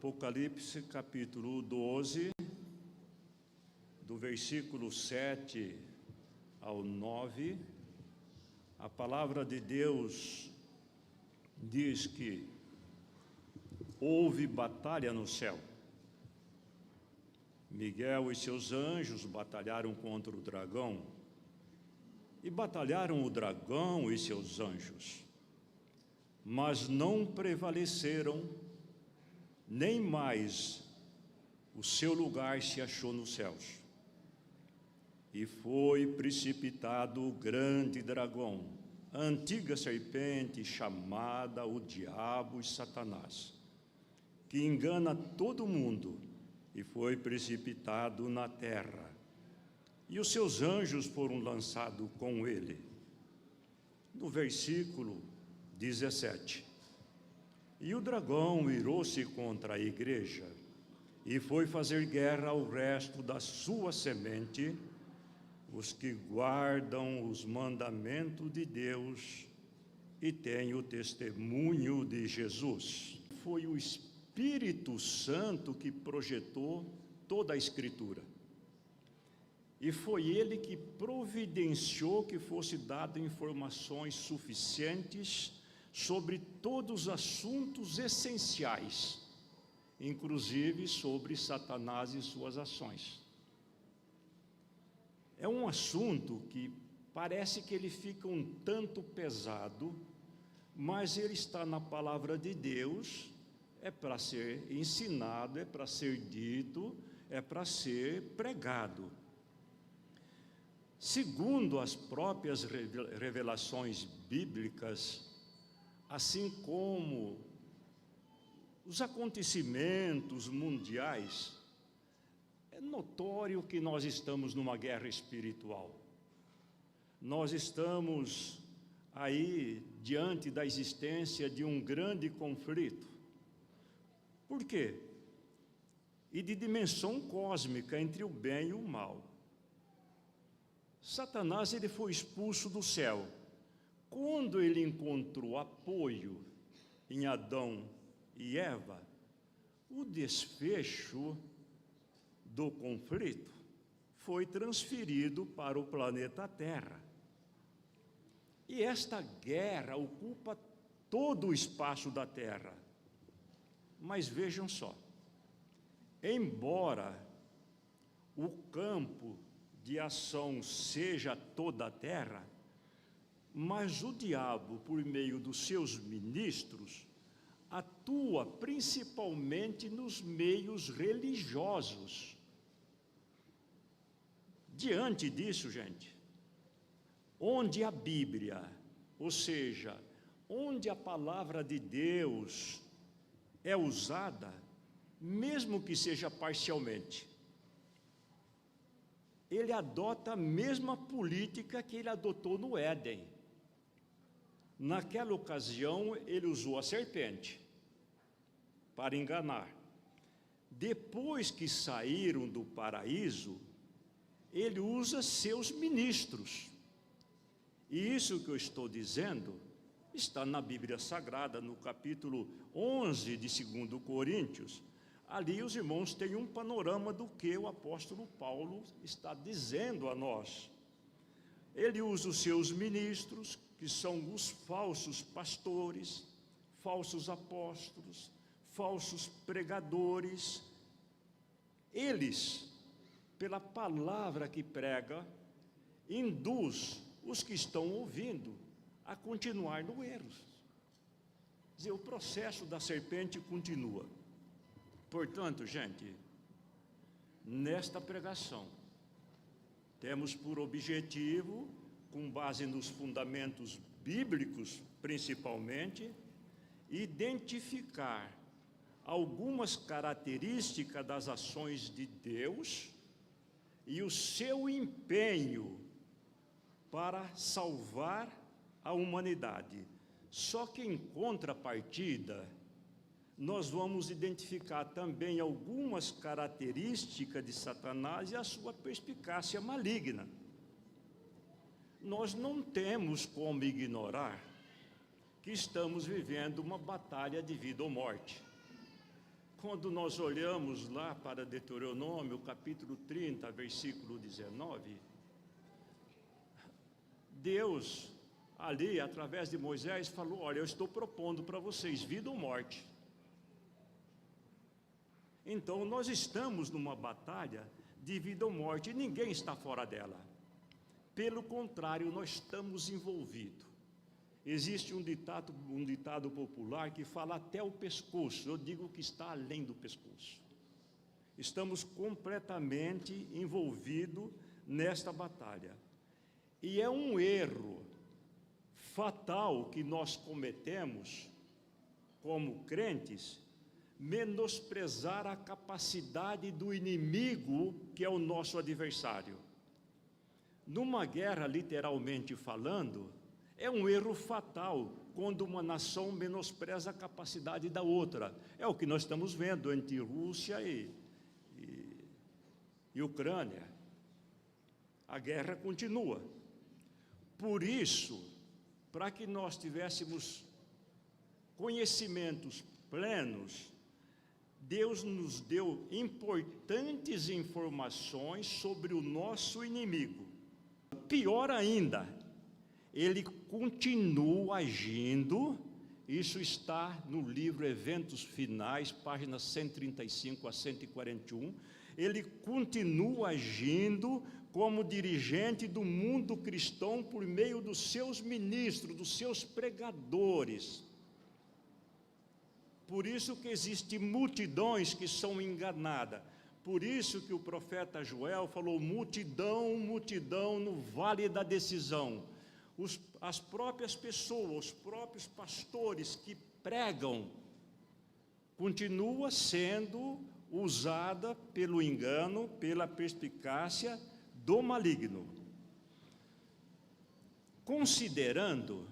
Apocalipse capítulo 12, do versículo 7 ao 9, a palavra de Deus diz que houve batalha no céu. Miguel e seus anjos batalharam contra o dragão, e batalharam o dragão e seus anjos, mas não prevaleceram, nem mais o seu lugar se achou nos céus. E foi precipitado o grande dragão, a antiga serpente, chamada o Diabo e Satanás, que engana todo mundo, e foi precipitado na terra. E os seus anjos foram lançados com ele. No versículo 17. E o dragão irou-se contra a igreja, e foi fazer guerra ao resto da sua semente, os que guardam os mandamentos de Deus e têm o testemunho de Jesus. Foi o Espírito Santo que projetou toda a Escritura. E foi ele que providenciou que fosse dado informações suficientes sobre todos os assuntos essenciais, inclusive sobre Satanás e suas ações. É um assunto que parece que ele fica um tanto pesado, mas ele está na palavra de Deus, é para ser ensinado, é para ser dito, é para ser pregado. Segundo as próprias revelações bíblicas, assim como os acontecimentos mundiais, é notório que nós estamos numa guerra espiritual. Nós estamos aí diante da existência de um grande conflito. Por quê? E de dimensão cósmica entre o bem e o mal. Satanás, ele foi expulso do céu. Quando ele encontrou apoio em Adão e Eva, o desfecho do conflito foi transferido para o planeta Terra. E esta guerra ocupa todo o espaço da Terra. Mas vejam só, embora o campo de ação seja toda a Terra, mas o diabo, por meio dos seus ministros, atua principalmente nos meios religiosos. Diante disso, gente, onde a Bíblia, ou seja, onde a palavra de Deus é usada, mesmo que seja parcialmente, ele adota a mesma política que ele adotou no Éden. Naquela ocasião, ele usou a serpente para enganar. Depois que saíram do paraíso, ele usa seus ministros. E isso que eu estou dizendo está na Bíblia Sagrada, no capítulo 11 de 2 Coríntios. Ali os irmãos têm um panorama do que o apóstolo Paulo está dizendo a nós. Ele usa os seus ministros, que são os falsos pastores, falsos apóstolos, falsos pregadores. Eles, pela palavra que prega, induz os que estão ouvindo a continuar no erro. Quer dizer, o processo da serpente continua. Portanto, gente, nesta pregação, temos por objetivo, com base nos fundamentos bíblicos principalmente, identificar algumas características das ações de Deus e o seu empenho para salvar a humanidade. Só que em contrapartida, nós vamos identificar também algumas características de Satanás e a sua perspicácia maligna. Nós não temos como ignorar que estamos vivendo uma batalha de vida ou morte. Quando nós olhamos lá para Deuteronômio, capítulo 30, versículo 19, Deus, ali, através de Moisés, falou: olha, eu estou propondo para vocês vida ou morte. Então, nós estamos numa batalha de vida ou morte, e ninguém está fora dela. Pelo contrário, nós estamos envolvidos. Existe um ditado popular que fala até o pescoço. Eu digo que está além do pescoço. Estamos completamente envolvidos nesta batalha. E é um erro fatal que nós cometemos como crentes, menosprezar a capacidade do inimigo, que é o nosso adversário. Numa guerra, literalmente falando, é um erro fatal quando uma nação menospreza a capacidade da outra. É o que nós estamos vendo entre Rússia e Ucrânia. A guerra continua. Por isso, para que nós tivéssemos conhecimentos plenos, Deus nos deu importantes informações sobre o nosso inimigo. Pior ainda, ele continua agindo. Isso está no livro Eventos Finais, páginas 135 a 141. Ele continua agindo como dirigente do mundo cristão por meio dos seus ministros, dos seus pregadores. Por isso que existem multidões que são enganadas. Por isso que o profeta Joel falou: multidão, multidão no vale da decisão. As próprias pessoas, os próprios pastores que pregam, continua sendo usada pelo engano, pela perspicácia do maligno. Considerando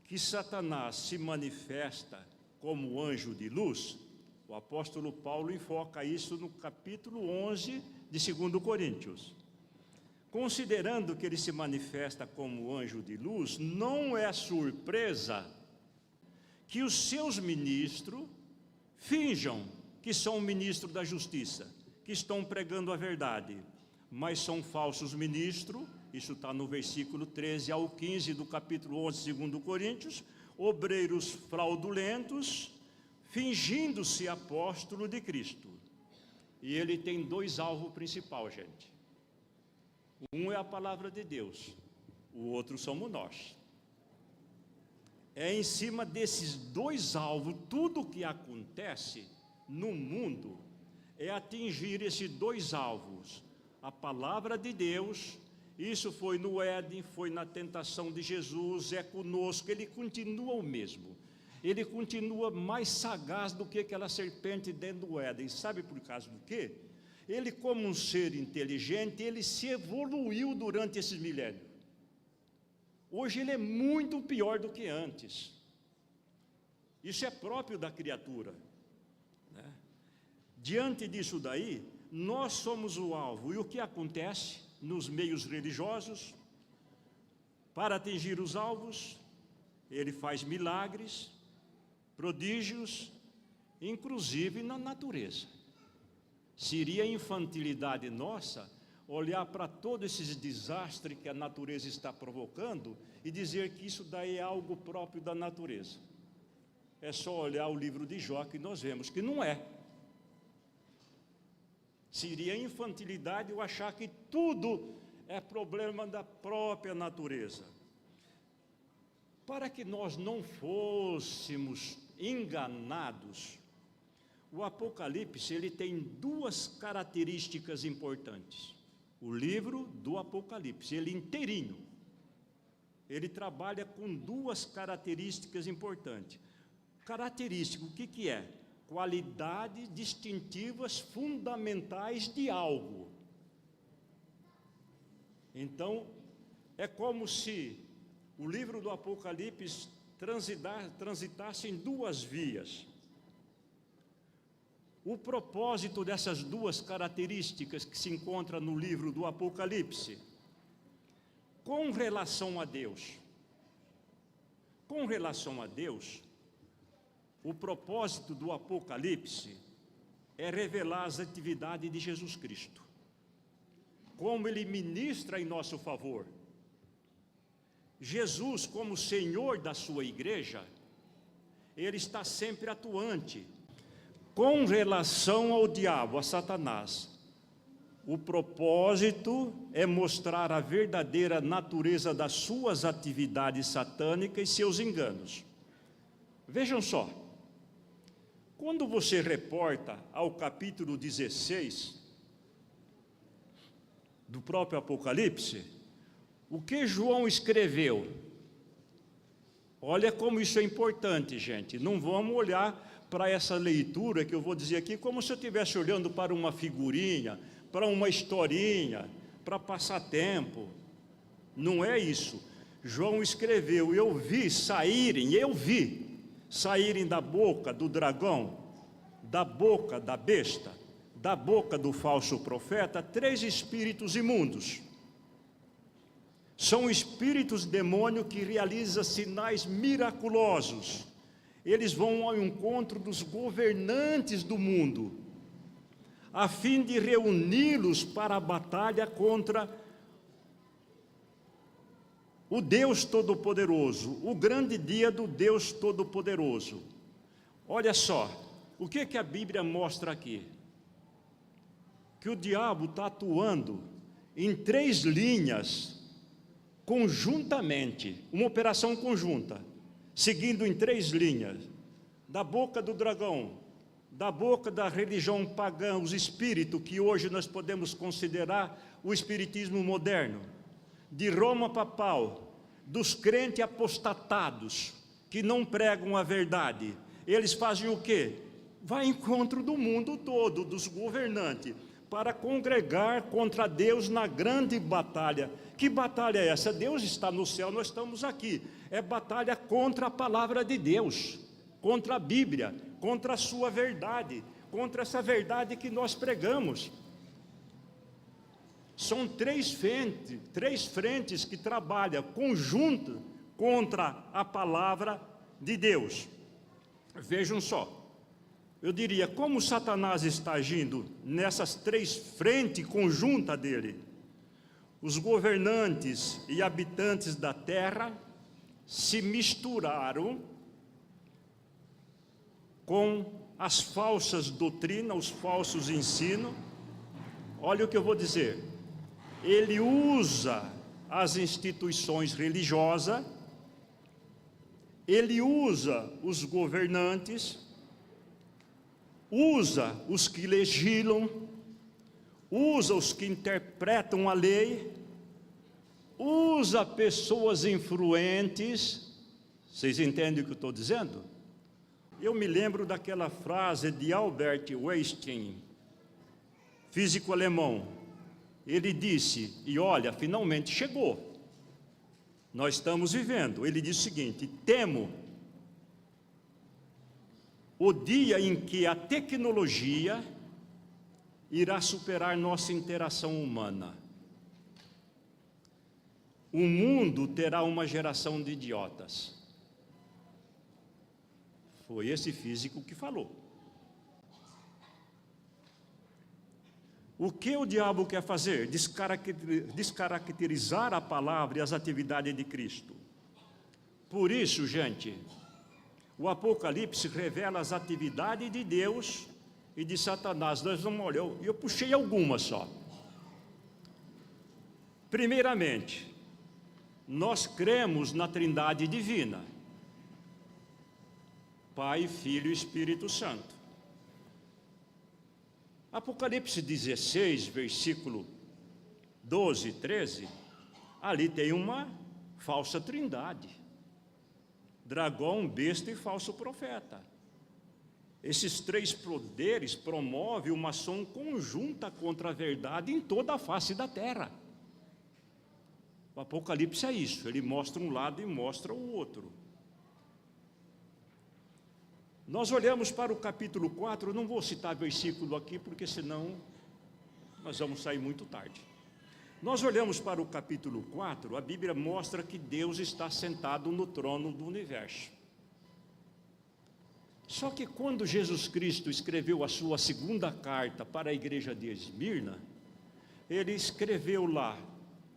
que Satanás se manifesta como anjo de luz, o apóstolo Paulo enfoca isso no capítulo 11 de 2 Coríntios. Considerando que ele se manifesta como anjo de luz, não é surpresa que os seus ministros finjam que são ministros da justiça, que estão pregando a verdade, mas são falsos ministros. Isso está no versículo 13 ao 15 do capítulo 11 de 2 Coríntios, obreiros fraudulentos, fingindo-se apóstolo de Cristo. E ele tem dois alvos principais, gente. Um é a palavra de Deus, o outro somos nós. É em cima desses dois alvos, tudo o que acontece no mundo é atingir esses dois alvos. A palavra de Deus, isso foi no Éden, foi na tentação de Jesus, é conosco, ele continua o mesmo. Ele continua mais sagaz do que aquela serpente dentro do Éden. Sabe por causa do quê? Ele, como um ser inteligente, ele se evoluiu durante esses milênios. Hoje ele é muito pior do que antes. Isso é próprio da criatura, né? Diante disso daí, nós somos o alvo. E o que acontece nos meios religiosos? Para atingir os alvos, ele faz milagres, prodígios, inclusive na natureza. Seria infantilidade nossa olhar para todos esses desastres que a natureza está provocando e dizer que isso daí é algo próprio da natureza. É só olhar o livro de Jó que nós vemos que não é. Seria infantilidade eu achar que tudo é problema da própria natureza. Para que nós não fôssemos enganados, o Apocalipse ele tem duas características importantes. O livro do Apocalipse, ele inteirinho, ele trabalha com duas características importantes. Característica, o que é? Qualidades distintivas fundamentais de algo. Então, é como se o livro do Apocalipse transitasse em duas vias. O propósito dessas duas características que se encontra no livro do Apocalipse, com relação a Deus. Com relação a Deus, o propósito do Apocalipse é revelar as atividades de Jesus Cristo, como Ele ministra em nosso favor. Jesus, como Senhor da sua igreja, Ele está sempre atuante. Com relação ao diabo, a Satanás, o propósito é mostrar a verdadeira natureza das suas atividades satânicas e seus enganos. Vejam só, quando você reporta ao capítulo 16 do próprio Apocalipse, o que João escreveu? Olha como isso é importante, gente. Não vamos olhar para essa leitura que eu vou dizer aqui como se eu estivesse olhando para uma figurinha, para uma historinha, para passar tempo. Não é isso. João escreveu: eu vi saírem da boca do dragão, da boca da besta, da boca do falso profeta, 3 espíritos imundos. São espíritos demônio que realizam sinais miraculosos. Eles vão ao encontro dos governantes do mundo, a fim de reuni-los para a batalha contra o Deus Todo-Poderoso, o grande dia do Deus Todo-Poderoso. Olha só, o que a Bíblia mostra aqui? Que o diabo está atuando em 3 linhas, conjuntamente, uma operação conjunta, seguindo em 3 linhas, da boca do dragão, da boca da religião pagã, os espíritos, que hoje nós podemos considerar o espiritismo moderno, de Roma papal, dos crentes apostatados, que não pregam a verdade. Eles fazem o quê? Vai ao encontro do mundo todo, dos governantes, para congregar contra Deus na grande batalha. Que batalha é essa? Deus está no céu, nós estamos aqui. É batalha contra a palavra de Deus, contra a Bíblia, contra a sua verdade, contra essa verdade que nós pregamos. São 3 frentes que trabalham conjunto contra a palavra de Deus. Vejam só. Eu diria, como Satanás está agindo nessas 3 frentes conjuntas dele? Os governantes e habitantes da terra se misturaram com as falsas doutrinas, os falsos ensinos. Olha o que eu vou dizer. Ele usa as instituições religiosas, ele usa os governantes, usa os que legislam, usa os que interpretam a lei, usa pessoas influentes. Vocês entendem o que eu estou dizendo? Eu me lembro daquela frase de Albert Einstein, físico alemão. Ele disse, e olha, finalmente chegou, nós estamos vivendo. Ele disse o seguinte: temo o dia em que a tecnologia irá superar nossa interação humana. O mundo terá uma geração de idiotas. Foi esse físico que falou. O que o diabo quer fazer? Descaracterizar a palavra e as atividades de Cristo. Por isso, gente, o Apocalipse revela as atividades de Deus e de Satanás. Nós vamos olhar, eu puxei algumas só. Primeiramente, nós cremos na Trindade divina, Pai, Filho e Espírito Santo. Apocalipse 16, versículo 12 e 13, ali tem uma falsa trindade: dragão, besta e falso profeta. Esses 3 poderes promovem uma ação conjunta contra a verdade em toda a face da terra. O Apocalipse é isso, ele mostra um lado e mostra o outro. Nós olhamos para o capítulo 4, eu não vou citar versículo aqui, porque senão nós vamos sair muito tarde. Nós olhamos para o capítulo 4, a Bíblia mostra que Deus está sentado no trono do universo. Só que quando Jesus Cristo escreveu a sua segunda carta para a igreja de Esmirna, ele escreveu lá,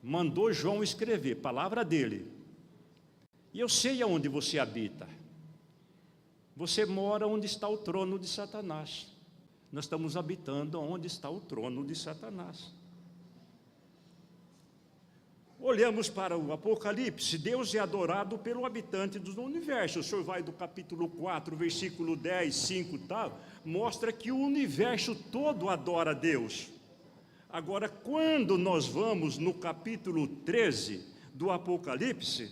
mandou João escrever, palavra dele. E eu sei aonde você habita. Você mora onde está o trono de Satanás. Nós estamos habitando onde está o trono de Satanás. Olhamos para o Apocalipse, Deus é adorado pelo habitante do universo. O senhor vai do capítulo 4, versículo 10, 5 e tal, mostra que o universo todo adora Deus. Agora, quando nós vamos no capítulo 13 do Apocalipse,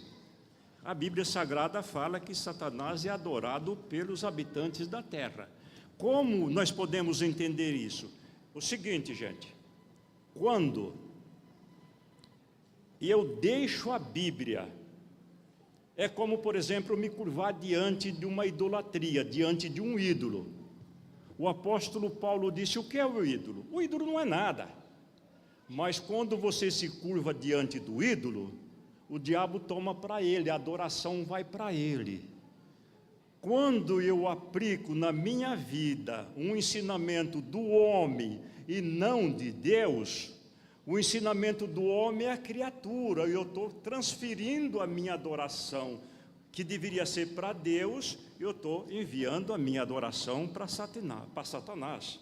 a Bíblia Sagrada fala que Satanás é adorado pelos habitantes da terra. Como nós podemos entender isso? O seguinte, gente, quando eu deixo a Bíblia, é como, por exemplo, me curvar diante de uma idolatria, diante de um ídolo. O apóstolo Paulo disse, o que é o ídolo? O ídolo não é nada. Mas quando você se curva diante do ídolo, o diabo toma para ele, a adoração vai para ele. Quando eu aplico na minha vida um ensinamento do homem e não de Deus, o ensinamento do homem é a criatura, e eu estou transferindo a minha adoração, que deveria ser para Deus, eu estou enviando a minha adoração para Satanás.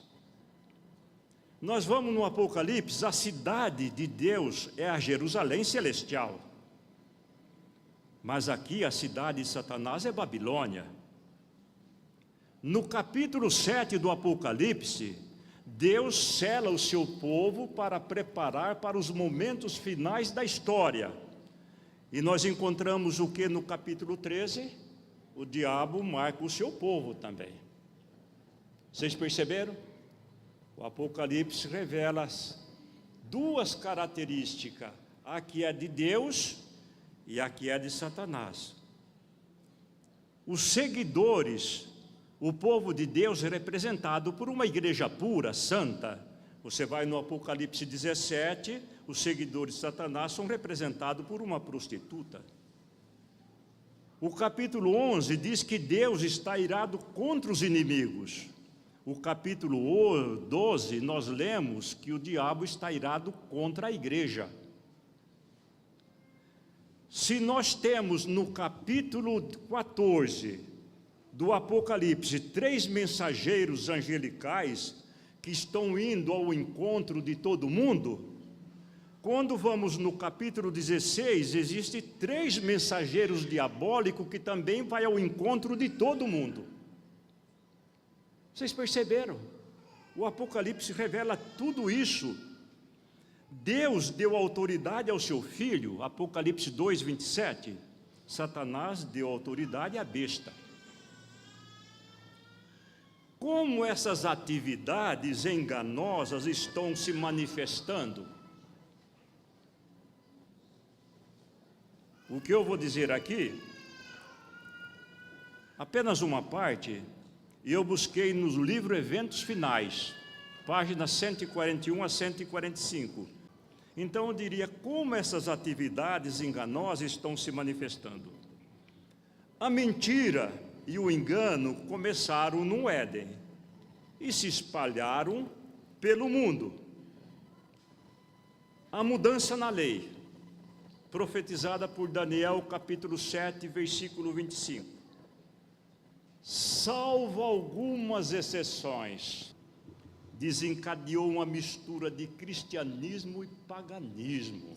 Nós vamos no Apocalipse, a cidade de Deus é a Jerusalém celestial. Mas aqui a cidade de Satanás é Babilônia. No capítulo 7 do Apocalipse, Deus sela o seu povo para preparar para os momentos finais da história. E nós encontramos o que no capítulo 13? O diabo marca o seu povo também. Vocês perceberam? O Apocalipse revela duas características, a que é de Deus e a que é de Satanás. Os seguidores, o povo de Deus é representado por uma igreja pura, santa. Você vai no Apocalipse 17, os seguidores de Satanás são representados por uma prostituta. O capítulo 11 diz que Deus está irado contra os inimigos. O capítulo 12, nós lemos que o diabo está irado contra a igreja. Se nós temos no capítulo 14 do Apocalipse 3 mensageiros angelicais que estão indo ao encontro de todo mundo, quando vamos no capítulo 16, existem 3 mensageiros diabólicos que também vai ao encontro de todo mundo. Vocês perceberam? O Apocalipse revela tudo isso. Deus deu autoridade ao seu filho, Apocalipse 2, 27. Satanás deu autoridade à besta. Como essas atividades enganosas estão se manifestando? O que eu vou dizer aqui, apenas uma parte, eu busquei nos livros Eventos Finais, páginas 141 a 145. Então eu diria como essas atividades enganosas estão se manifestando. A mentira e o engano começaram no Éden e se espalharam pelo mundo. A mudança na lei, profetizada por Daniel, capítulo 7, versículo 25. Salvo algumas exceções, desencadeou uma mistura de cristianismo e paganismo.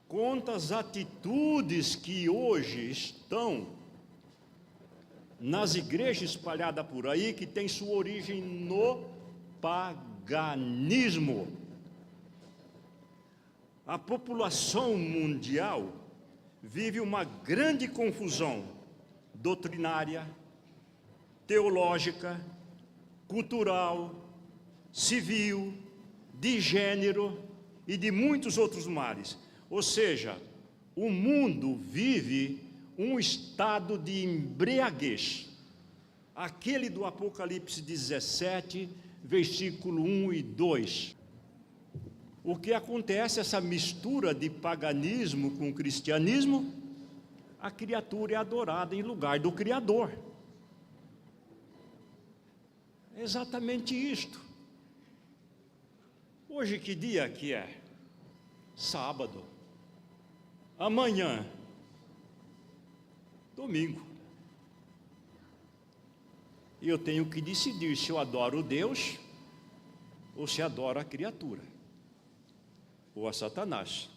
Quantas atitudes que hoje estão nas igrejas espalhadas por aí, que tem sua origem no paganismo. A população mundial vive uma grande confusão doutrinária, teológica, cultural, civil, de gênero e de muitos outros males. Ou seja, o mundo vive um estado de embriaguez. Aquele do Apocalipse 17, versículo 1 e 2. O que acontece, essa mistura de paganismo com cristianismo? A criatura é adorada em lugar do Criador. É exatamente isto. Hoje que dia que é? Sábado. Amanhã, domingo. E eu tenho que decidir se eu adoro Deus ou se adoro a criatura, ou a Satanás.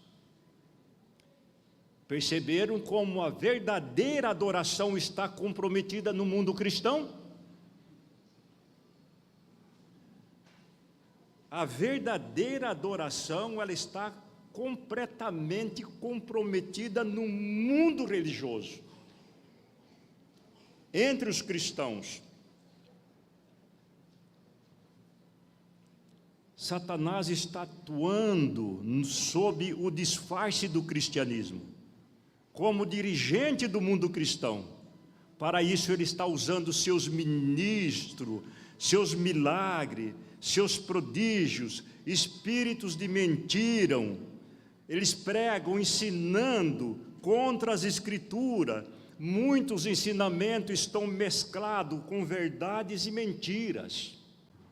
Perceberam como a verdadeira adoração está comprometida no mundo cristão? A verdadeira adoração, ela está completamente comprometida no mundo religioso, entre os cristãos. Satanás está atuando sob o disfarce do cristianismo, como dirigente do mundo cristão. Para isso ele está usando seus ministros, seus milagres, seus prodígios, espíritos de mentira. Eles pregam ensinando contra as escrituras. Muitos ensinamentos estão mesclados com verdades e mentiras.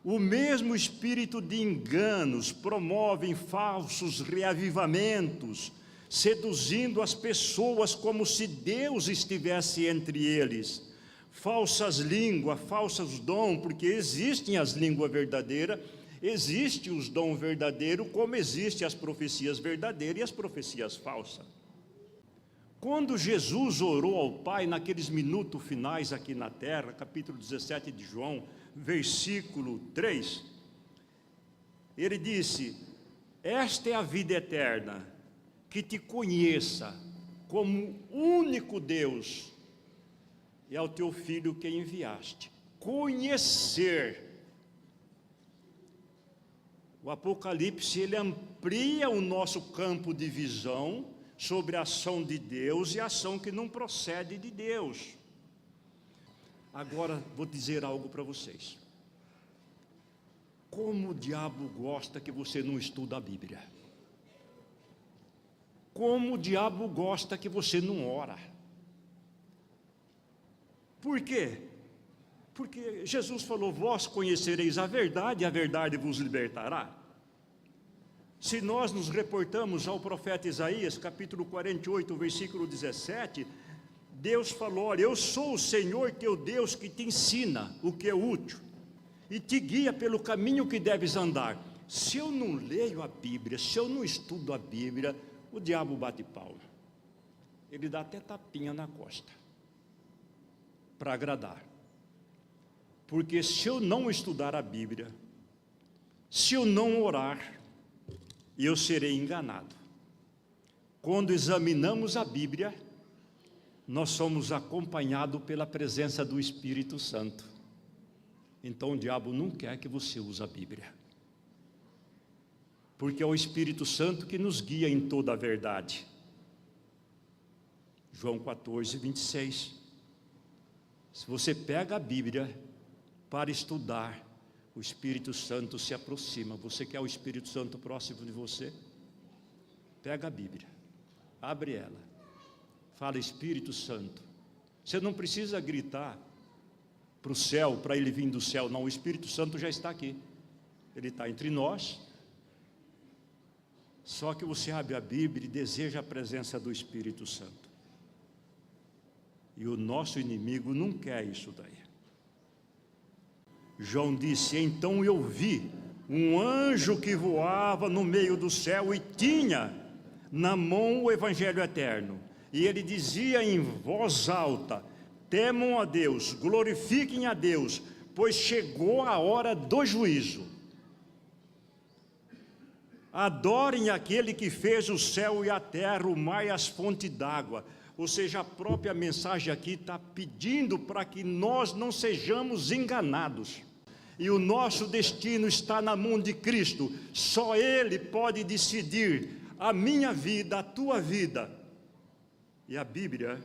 O mesmo espírito de enganos promove falsos reavivamentos, seduzindo as pessoas como se Deus estivesse entre eles. Falsas línguas, falsos dons, porque existem as línguas verdadeiras, existem os dons verdadeiros, como existem as profecias verdadeiras e as profecias falsas. Quando Jesus orou ao Pai, naqueles minutos finais aqui na terra, capítulo 17 de João, versículo 3, ele disse: esta é a vida eterna, que te conheça como único Deus e ao teu Filho que enviaste. Conhecer. O Apocalipse, ele amplia o nosso campo de visão sobre a ação de Deus e a ação que não procede de Deus. Agora, vou dizer algo para vocês. Como o diabo gosta que você não estuda a Bíblia. Como o diabo gosta que você não ora. Por quê? Porque Jesus falou: vós conhecereis a verdade, e a verdade vos libertará. Se nós nos reportamos ao profeta Isaías, capítulo 48, versículo 17, Deus falou: olha, eu sou o Senhor teu Deus que te ensina o que é útil e te guia pelo caminho que deves andar. Se eu não leio a Bíblia, se eu não estudo a Bíblia, o diabo bate pau. Ele dá até tapinha na costa para agradar. Porque se eu não estudar a Bíblia, se eu não orar, eu serei enganado. Quando examinamos a Bíblia, nós somos acompanhados pela presença do Espírito Santo. Então o diabo não quer que você use a Bíblia, porque é o Espírito Santo que nos guia em toda a verdade. João 14, 26. Se você pega a Bíblia para estudar, o Espírito Santo se aproxima. Você quer o Espírito Santo próximo de você? Pega a Bíblia, abre ela, fala: Espírito Santo. Você não precisa gritar para o céu, para ele vir do céu, não. O Espírito Santo já está aqui, ele está entre nós. Só que você abre a Bíblia e deseja a presença do Espírito Santo. E o nosso inimigo não quer isso daí. João disse: então eu vi um anjo que voava no meio do céu e tinha na mão o Evangelho eterno. E ele dizia em voz alta: temam a Deus, glorifiquem a Deus, pois chegou a hora do juízo. Adorem aquele que fez o céu e a terra, o mar e as fontes d'água. Ou seja, a própria mensagem aqui está pedindo para que nós não sejamos enganados. E o nosso destino está na mão de Cristo. Só Ele pode decidir a minha vida, a tua vida. E a Bíblia,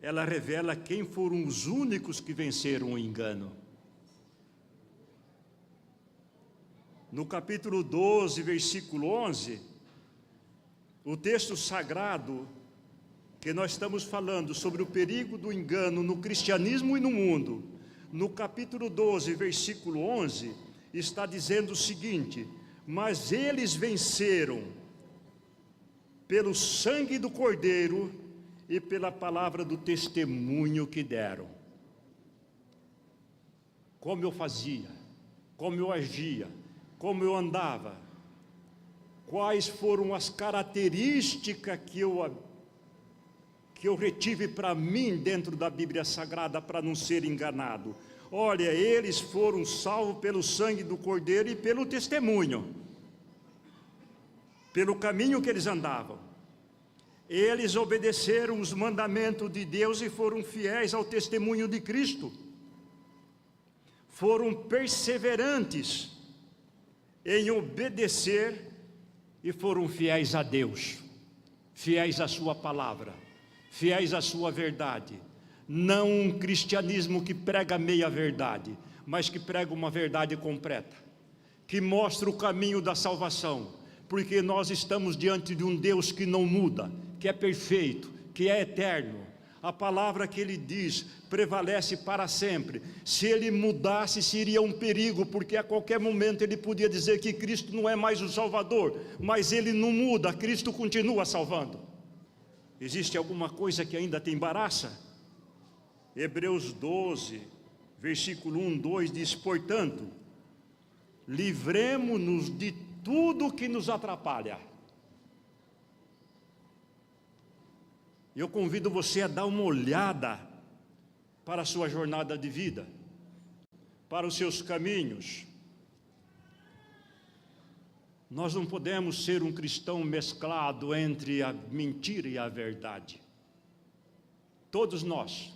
ela revela quem foram os únicos que venceram o engano. No capítulo 12, versículo 11, o texto sagrado que nós estamos falando sobre o perigo do engano no cristianismo e no mundo, no capítulo 12, versículo 11, está dizendo o seguinte: mas eles venceram pelo sangue do Cordeiro e pela palavra do testemunho que deram. Como eu fazia, como eu agia, como eu andava, quais foram as características que eu retive para mim dentro da Bíblia Sagrada para não ser enganado. Olha, eles foram salvos pelo sangue do Cordeiro e pelo testemunho, pelo caminho que eles andavam. Eles obedeceram os mandamentos de Deus e foram fiéis ao testemunho de Cristo. Foram perseverantes em obedecer e foram fiéis a Deus, fiéis à sua palavra, fiéis à sua verdade. Não um cristianismo que prega meia verdade, mas que prega uma verdade completa, que mostra o caminho da salvação, porque nós estamos diante de um Deus que não muda, que é perfeito, que é eterno. A palavra que ele diz prevalece para sempre. Se ele mudasse, seria um perigo, porque a qualquer momento ele podia dizer que Cristo não é mais o Salvador, mas ele não muda, Cristo continua salvando. Existe alguma coisa que ainda te embaraça? Hebreus 12, versículo 1, 2 diz: portanto, livremo-nos de tudo que nos atrapalha. Eu convido você a dar uma olhada para a sua jornada de vida, para os seus caminhos. Nós não podemos ser um cristão mesclado entre a mentira e a verdade. Todos nós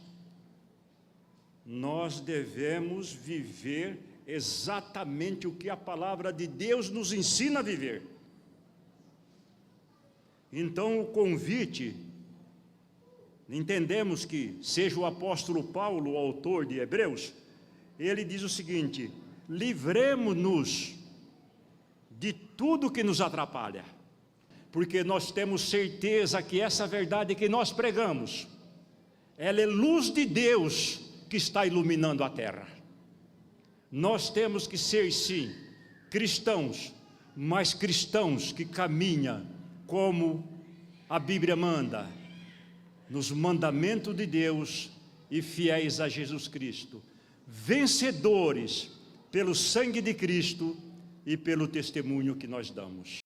devemos viver exatamente o que a palavra de Deus nos ensina a viver. Então o convite, entendemos que seja o apóstolo Paulo, o autor de Hebreus, ele diz o seguinte: livremo-nos de tudo que nos atrapalha, porque nós temos certeza que essa verdade que nós pregamos, ela é luz de Deus que está iluminando a terra. Nós temos que ser, sim, cristãos, mas cristãos que caminham como a Bíblia manda, nos mandamentos de Deus e fiéis a Jesus Cristo, vencedores pelo sangue de Cristo e pelo testemunho que nós damos.